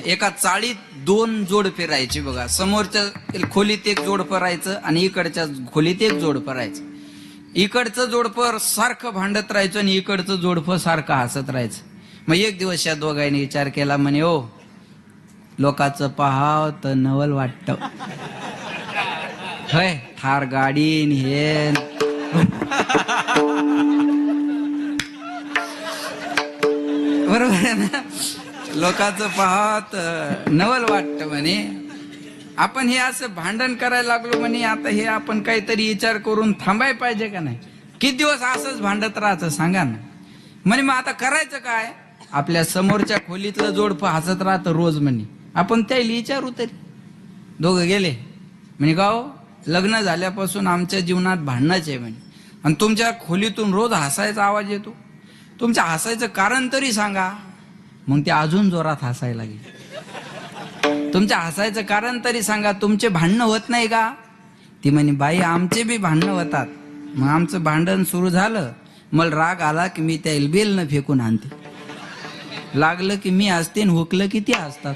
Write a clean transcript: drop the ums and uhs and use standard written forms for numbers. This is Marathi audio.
एका चाळीत दोन जोडपे राहायचे बघा. समोरच्या खोलीत एक जोडपं राहायचं आणि इकडच्या खोलीत एक जोडपं राहायचं. इकडचं जोडपं सारखं भांडत राहायचं आणि इकडचं जोडपं सारखं हसत राहायचं. मग एक दिवस या दोघांनी विचार केला, म्हणे ओ लोकांचं पाहाव तर नवल वाटत होय, थार गाडी हे बरोबर आहे ना. लोकांचं पाहत नवल वाटतं म्हणे. आपण हे असं भांडण करायला लागलो म्हणे. आता हे आपण काहीतरी विचार करून थांबाय पाहिजे का नाही. किती दिवस असंच भांडत राहायचं सांगा ना. म्हणे मग आता करायचं काय. आपल्या समोरच्या खोलीतलं जोडपं हसत राहतं रोज म्हणे. आपण त्याला विचारू तरी. दोघं गेले म्हणे गाव लग्न झाल्यापासून आमच्या जीवनात भांडणच आहे म्हणे. आणि तुमच्या खोलीतून रोज हसायचा आवाज येतो. तुमच्या हसायचं कारण तरी सांगा. मग ते अजून जोरात हसायला लागले. तुमच्या हसायचं कारण तरी सांगा. तुमचे भांडणं होत नाही का. ती म्हणे बाई आमचे बी भांडणं होतात. मग आमचं भांडण सुरू झालं. मला राग आला की मी त्या बेलनं फेकून आणते. लागलं की मी हसते, हुकलं की ती हसतात.